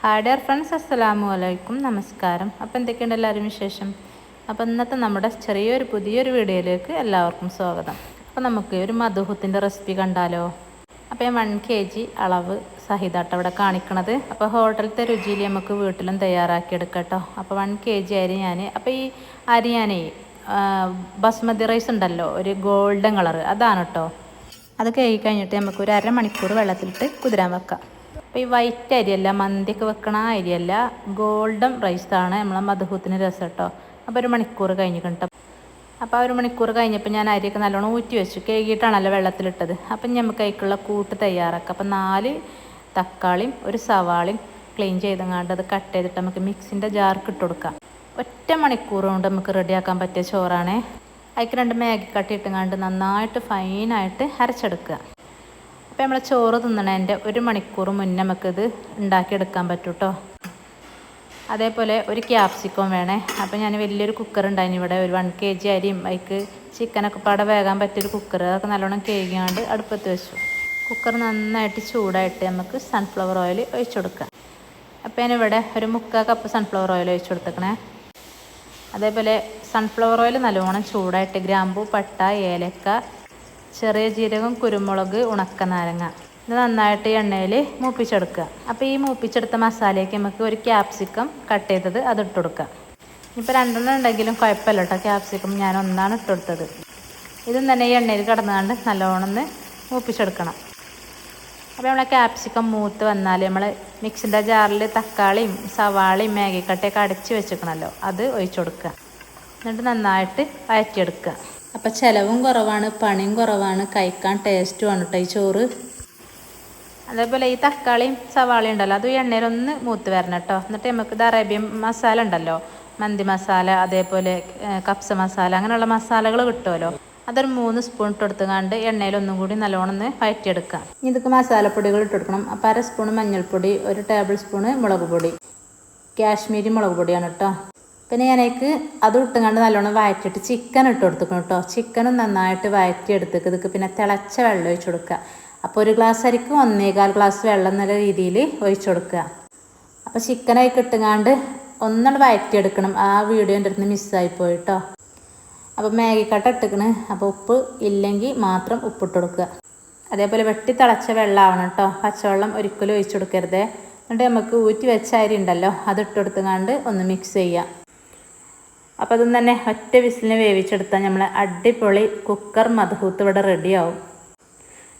Hi dear friends, അസ്സലാമു അലൈക്കും, നമസ്കാരം. അപ്പോൾ എന്തൊക്കെയുണ്ട് എല്ലാവരും വിശേഷം? അപ്പോൾ ഇന്നത്തെ നമ്മുടെ പുതിയൊരു വീഡിയോയിലേക്ക് എല്ലാവർക്കും സ്വാഗതം. അപ്പോൾ നമുക്ക് ഒരു മധുഹത്തിൻ്റെ റെസിപ്പി കണ്ടാലോ? അപ്പോൾ ഞാൻ 1 kg അളവ് സഹിതാട്ടോ ഇവിടെ കാണിക്കണത്. അപ്പോൾ ഹോട്ടലത്തെ രുചിയിൽ നമുക്ക് വീട്ടിലും തയ്യാറാക്കി എടുക്കാം കേട്ടോ. അപ്പോൾ 1 kg അരി അപ്പോൾ ഈ അരി ബസ്മതി റൈസ് ഉണ്ടല്ലോ, ഒരു ഗോൾഡൻ കളർ, അതാണ് കേട്ടോ. അത് കഴുകി കഴിഞ്ഞിട്ട് നമുക്ക് ഒരു അരമണിക്കൂർ വെള്ളത്തിലിട്ട് കുതിരാൻ വെക്കാം. അപ്പോൾ ഈ വൈറ്റ് അരിയല്ല, മന്തിയൊക്കെ വെക്കണ അരിയല്ല, ഗോൾഡൻ റൈസാണ് നമ്മളെ മധുഹത്തിന് രസം കേട്ടോ. അപ്പോൾ ഒരു മണിക്കൂർ കഴിഞ്ഞിട്ട് അപ്പോൾ ഒരു മണിക്കൂർ കഴിഞ്ഞപ്പോൾ ഞാൻ അരിയൊക്കെ നല്ലോണം ഊറ്റി വെച്ചു, കഴുകിയിട്ടാണല്ലോ വെള്ളത്തിലിട്ടത്. അപ്പം നമുക്ക് അതിലേക്കുള്ള കൂട്ട് തയ്യാറാക്കാം. അപ്പോൾ 4 തക്കാളിയും ഒരു സവാളയും ക്ലീൻ ചെയ്തങ്ങാണ്ട് അത് കട്ട് ചെയ്തിട്ട് നമുക്ക് മിക്സിൻ്റെ ജാർക്ക് ഇട്ട് കൊടുക്കാം. 1 മണിക്കൂർ കൊണ്ട് നമുക്ക് റെഡിയാക്കാൻ പറ്റിയ ചോറാണേ. അതിലേക്ക് 2 മാഗി കട്ടി ഇട്ടുങ്ങാണ്ട് നന്നായിട്ട് ഫൈനായിട്ട് അരച്ചെടുക്കുക. അപ്പോൾ നമ്മൾ ചോറ് തിന്നണതിൻ്റെ 1 മണിക്കൂർ മുന്നേ നമുക്കിത് ഉണ്ടാക്കിയെടുക്കാൻ പറ്റും കേട്ടോ. അതേപോലെ ഒരു ക്യാപ്സിക്കം വേണേ. അപ്പോൾ ഞാൻ വലിയൊരു കുക്കർ ഉണ്ടായിരുന്നു ഇവിടെ, ഒരു 1 kg അരിയും അതിക്ക് ചിക്കനൊക്കെ പാടെ വേകാൻ പറ്റിയൊരു കുക്കർ, അതൊക്കെ നല്ലോണം കഴുകിയാണ്ട് അടുപ്പത്ത് വെച്ചു. കുക്കർ നന്നായിട്ട് ചൂടായിട്ട് നമുക്ക് സൺഫ്ലവർ ഓയിൽ ഒഴിച്ചു കൊടുക്കാം. അപ്പോൾ ഞാനിവിടെ ഒരു 3/4 കപ്പ് സൺഫ്ലവർ ഓയിൽ ഒഴിച്ചു കൊടുത്തേക്കണേ. അതേപോലെ സൺഫ്ലവർ ഓയിൽ നല്ലോണം ചൂടായിട്ട് ഗ്രാമ്പൂ, പട്ട, ഏലക്ക, ചെറിയ ജീരകം, കുരുമുളക്, ഉണക്കനാരങ്ങ ഇത് നന്നായിട്ട് എണ്ണയിൽ മൂപ്പിച്ചെടുക്കുക. അപ്പോൾ ഈ മൂപ്പിച്ചെടുത്ത മസാലയ്ക്ക് നമുക്ക് ഒരു ക്യാപ്സിക്കം കട്ട് ചെയ്തത് അതിട്ട് കൊടുക്കുക. ഇപ്പോൾ 2 ഉണ്ടെങ്കിലും കുഴപ്പമില്ല കേട്ടോ, ക്യാപ്സിക്കം ഞാൻ 1 ഇട്ട് കൊടുത്തത്. ഇതും തന്നെ ഈ എണ്ണയിൽ കിടന്നുകൊണ്ട് നല്ലോണം മൂപ്പിച്ചെടുക്കണം. അപ്പോൾ നമ്മളെ ക്യാപ്സിക്കം മൂത്ത് വന്നാൽ നമ്മൾ മിക്സിൻ്റെ ജാറിൽ തക്കാളിയും സവാളയും മാഗി കട്ടയൊക്കെ അടച്ച് വെച്ചിരിക്കണമല്ലോ, അത് ഒഴിച്ചു കൊടുക്കുക. എന്നിട്ട് നന്നായിട്ട് വഴറ്റിയെടുക്കുക. അപ്പോൾ ചിലവും കുറവാണ്, പണിയും കുറവാണ്, കഴിക്കാൻ ടേസ്റ്റുമാണ് കേട്ടോ ഈ ചോറ്. അതേപോലെ ഈ തക്കാളിയും സവാളയും ഉണ്ടല്ലോ, അത് എണ്ണയിലൊന്ന് മൂത്ത് വരണം കേട്ടോ. എന്നിട്ട് നമുക്ക് ഇത് അറേബ്യൻ മസാല ഉണ്ടല്ലോ, മന്തി മസാല, അതേപോലെ കപ്സ മസാല, അങ്ങനെയുള്ള മസാലകൾ കിട്ടുമല്ലോ, അതൊരു 3 സ്പൂൺ ഇട്ട് കൊടുത്തുകൊണ്ട് എണ്ണയിലൊന്നും കൂടി നല്ലോണം വഴറ്റിയെടുക്കാം. ഇതൊക്കെ മസാലപ്പൊടികൾ ഇട്ട് കൊടുക്കണം. അപ്പോൾ 1 സ്പൂൺ മഞ്ഞൾപ്പൊടി, 1 ടേബിൾ സ്പൂണ് മുളക് പൊടി, കാശ്മീരി മുളക് പൊടിയാണ് കേട്ടോ. പിന്നെ ഞാനേക്ക് അത് ഇട്ടുകൊണ്ട് നല്ലോണം വഴറ്റിയിട്ട് ചിക്കൻ ഇട്ട് കൊടുക്കണം കേട്ടോ. ചിക്കനും നന്നായിട്ട് വഴറ്റിയെടുത്തേക്ക് ഇതൊക്കെ പിന്നെ തിളച്ച വെള്ളം ഒഴിച്ചു കൊടുക്കുക. അപ്പോൾ 1 ഗ്ലാസ് അരിക്ക് 1.25 ഗ്ലാസ് വെള്ളം എന്നുള്ള രീതിയിൽ ഒഴിച്ചു കൊടുക്കുക. അപ്പോൾ ചിക്കനായിട്ട് ഇട്ടുകൊണ്ട് ഒന്നുകൂടെ വഴറ്റിയെടുക്കണം. ആ വീഡിയോൻ്റെ അടുത്ത് മിസ്സായിപ്പോയി കേട്ടോ. അപ്പോൾ മാഗി കട്ട ഇട്ടിക്കണ്. അപ്പോൾ ഉപ്പ് ഇല്ലെങ്കിൽ മാത്രം ഉപ്പിട്ട് കൊടുക്കുക. അതേപോലെ വെട്ടി തിളച്ച വെള്ളമാവണം കേട്ടോ, പച്ചവെള്ളം ഒരിക്കലും ഒഴിച്ചു കൊടുക്കരുതേ. എന്നിട്ട് നമുക്ക് ഊറ്റി വെച്ച അരി ഉണ്ടല്ലോ, അത് ഇട്ട് കൊടുത്തുകൊണ്ട് ഒന്ന് മിക്സ് ചെയ്യാം. അപ്പോൾ അതും തന്നെ ഒറ്റ വിസിലിന് വേവിച്ചെടുത്താൽ നമ്മൾ അടിപൊളി കുക്കർ മധുഹൂത്ത് ഇവിടെ റെഡിയാവും.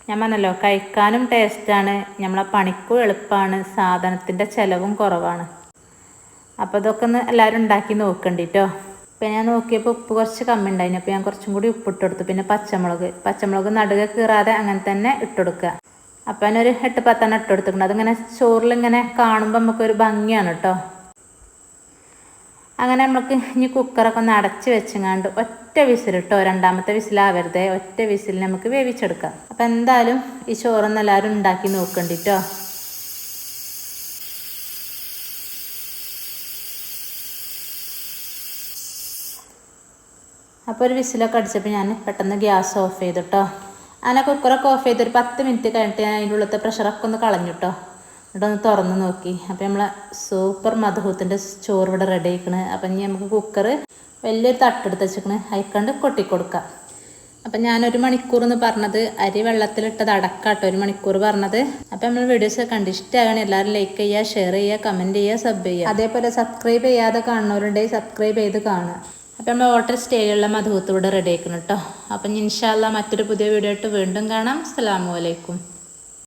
ഞാൻ പറഞ്ഞല്ലോ, കഴിക്കാനും ടേസ്റ്റാണ്, നമ്മളെ പണിക്കും എളുപ്പമാണ്, സാധനത്തിൻ്റെ ചിലവും കുറവാണ്. അപ്പോൾ ഇതൊക്കെ ഒന്ന് എല്ലാവരും ഉണ്ടാക്കി നോക്കണ്ടിട്ടോ. അപ്പോൾ ഞാൻ നോക്കിയപ്പോൾ ഉപ്പ് കുറച്ച് കമ്മി ഉണ്ടായിരുന്നു. അപ്പോൾ ഞാൻ കുറച്ചും കൂടി ഉപ്പിട്ട് കൊടുത്തു. പിന്നെ പച്ചമുളക് നടുക കീറാതെ അങ്ങനെ തന്നെ ഇട്ടുകൊടുക്കുക. അപ്പോൾ അതിനൊരു 8-10 ഇട്ട് കൊടുത്തിട്ടുണ്ട്. അതിങ്ങനെ ചോറിലിങ്ങനെ കാണുമ്പോൾ നമുക്കൊരു ഭംഗിയാണ് കേട്ടോ. അങ്ങനെ നമുക്ക് ഇനി കുക്കറൊക്കെ ഒന്ന് അടച്ച് വെച്ചങ്ങാണ്ട് ഒറ്റ വിസിലിട്ടോ, 2ാമത്തെ വിസിലാവരുതേ, ഒറ്റ വിസിൽ നമുക്ക് വേവിച്ചെടുക്കാം. അപ്പോൾ എന്തായാലും ഈ ചോറൊന്നും എല്ലാവരും ഉണ്ടാക്കി നോക്കണ്ടിട്ടോ. അപ്പോൾ ഒരു വിസിലൊക്കെ അടിച്ചപ്പോൾ ഞാൻ പെട്ടെന്ന് ഗ്യാസ് ഓഫ് ചെയ്തു കേട്ടോ. അങ്ങനെ കുക്കറൊക്കെ ഓഫ് ചെയ്ത് ഒരു 10 മിനിറ്റ് കഴിഞ്ഞിട്ട് ഞാൻ അതിൻ്റെ ഉള്ളിലത്തെ പ്രഷറൊക്കെ ഒന്ന് കളഞ്ഞു കേട്ടോ. എന്നിട്ടൊന്ന് തുറന്ന് നോക്കി. അപ്പോൾ നമ്മളെ സൂപ്പർ മധുഹൂത്തിൻ്റെ ചോറ് ഇവിടെ റെഡി ആയിക്കണ്. അപ്പം ഇനി നമുക്ക് കുക്കർ വലിയൊരു തട്ടെടുത്ത് വെച്ചിക്കണ്, അയക്കാണ്ട് കൊട്ടിക്കൊടുക്കാം. അപ്പം ഞാൻ 1 മണിക്കൂർ എന്ന് പറഞ്ഞത് അരി വെള്ളത്തിലിട്ടത് അടക്കാട്ടോ, 1 മണിക്കൂർ പറഞ്ഞത്. അപ്പം നമ്മൾ വീഡിയോസ് കണ്ട് ഇഷ്ടമാകണം എല്ലാവരും ലൈക്ക് ചെയ്യുക, ഷെയർ ചെയ്യുക, കമൻറ്റ് ചെയ്യുക, സബ് ചെയ്യുക. അതേപോലെ സബ്സ്ക്രൈബ് ചെയ്യാതെ കാണുന്നവരുണ്ടെങ്കിൽ സബ്സ്ക്രൈബ് ചെയ്ത് കാണുക. അപ്പം നമ്മൾ ഹോട്ടൽ സ്റ്റൈലുള്ള മധുഹൂത്ത് ഇവിടെ റെഡി ആക്കണം കേട്ടോ. അപ്പം ഇൻഷാ അല്ലാഹ് മറ്റൊരു പുതിയ വീഡിയോ ആയിട്ട് വീണ്ടും കാണാം. അസ്സലാമു അലൈക്കും.